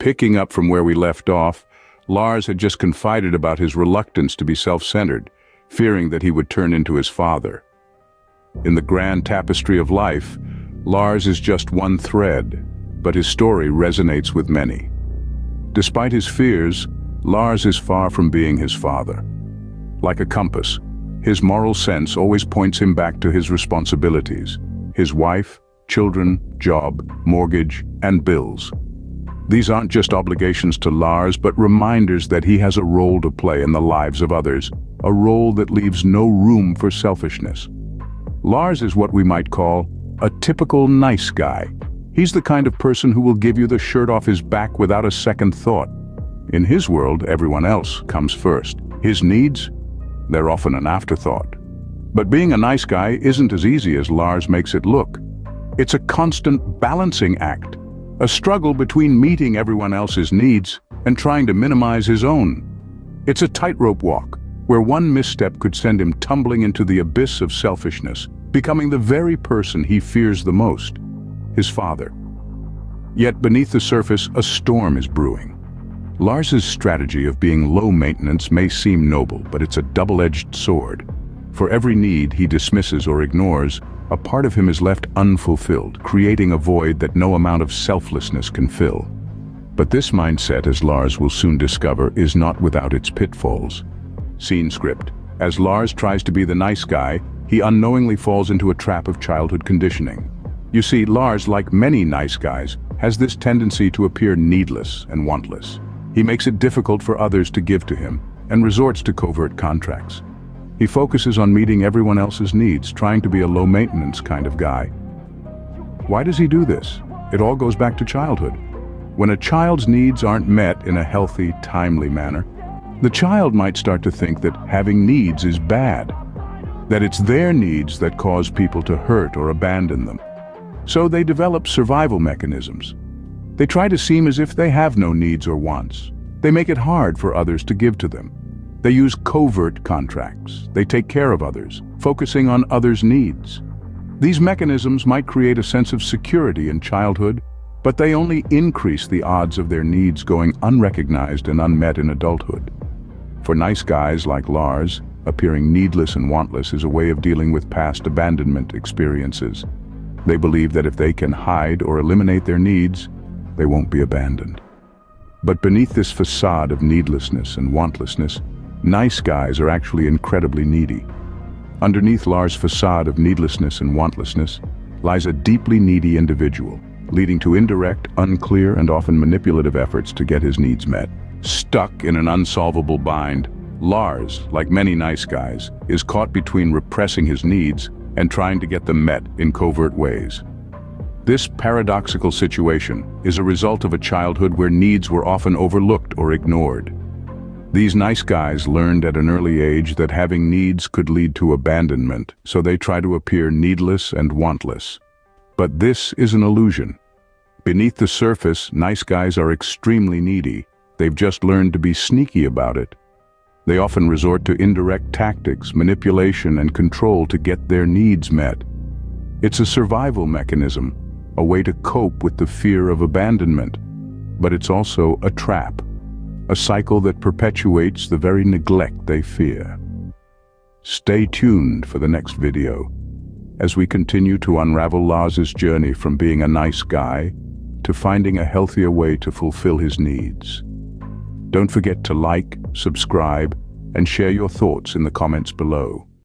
Picking up from where we left off, Lars had just confided about his reluctance to be self-centered, fearing that he would turn into his father. In the grand tapestry of life, Lars is just one thread, but his story resonates with many. Despite his fears, Lars is far from being his father. Like a compass, his moral sense always points him back to his responsibilities: his wife, children, job, mortgage, and bills. These aren't just obligations to Lars, but reminders that he has a role to play in the lives of others, a role that leaves no room for selfishness. Lars is what we might call a typical nice guy. He's the kind of person who will give you the shirt off his back without a second thought. In his world, everyone else comes first. His needs, they're often an afterthought. But being a nice guy isn't as easy as Lars makes it look. It's a constant balancing act, a struggle between meeting everyone else's needs and trying to minimize his own. It's a tightrope walk, where one misstep could send him tumbling into the abyss of selfishness, becoming the very person he fears the most, his father. Yet beneath the surface, a storm is brewing. Lars's strategy of being low maintenance may seem noble, but it's a double-edged sword. For every need he dismisses or ignores, a part of him is left unfulfilled, creating a void that no amount of selflessness can fill. But this mindset, as Lars will soon discover, is not without its pitfalls. Scene script. As Lars tries to be the nice guy, he unknowingly falls into a trap of childhood conditioning. You see, Lars, like many nice guys, has this tendency to appear needless and wantless. He makes it difficult for others to give to him, and resorts to covert contracts. He focuses on meeting everyone else's needs, trying to be a low-maintenance kind of guy. Why does he do this? It all goes back to childhood. When a child's needs aren't met in a healthy, timely manner, the child might start to think that having needs is bad, that it's their needs that cause people to hurt or abandon them. So they develop survival mechanisms. They try to seem as if they have no needs or wants. They make it hard for others to give to them. They use covert contracts. They take care of others, focusing on others' needs. These mechanisms might create a sense of security in childhood, but they only increase the odds of their needs going unrecognized and unmet in adulthood. For nice guys like Lars, appearing needless and wantless is a way of dealing with past abandonment experiences. They believe that if they can hide or eliminate their needs, they won't be abandoned. But beneath this facade of needlessness and wantlessness, nice guys are actually incredibly needy. Underneath Lars' facade of needlessness and wantlessness lies a deeply needy individual, leading to indirect, unclear, and often manipulative efforts to get his needs met. Stuck in an unsolvable bind, Lars, like many nice guys, is caught between repressing his needs and trying to get them met in covert ways. This paradoxical situation is a result of a childhood where needs were often overlooked or ignored. These nice guys learned at an early age that having needs could lead to abandonment, so they try to appear needless and wantless. But this is an illusion. Beneath the surface, nice guys are extremely needy. They've just learned to be sneaky about it. They often resort to indirect tactics, manipulation, and control to get their needs met. It's a survival mechanism, a way to cope with the fear of abandonment. But it's also a trap, a cycle that perpetuates the very neglect they fear. Stay tuned for the next video, as we continue to unravel Lars's journey from being a nice guy to finding a healthier way to fulfill his needs. Don't forget to like, subscribe, and share your thoughts in the comments below.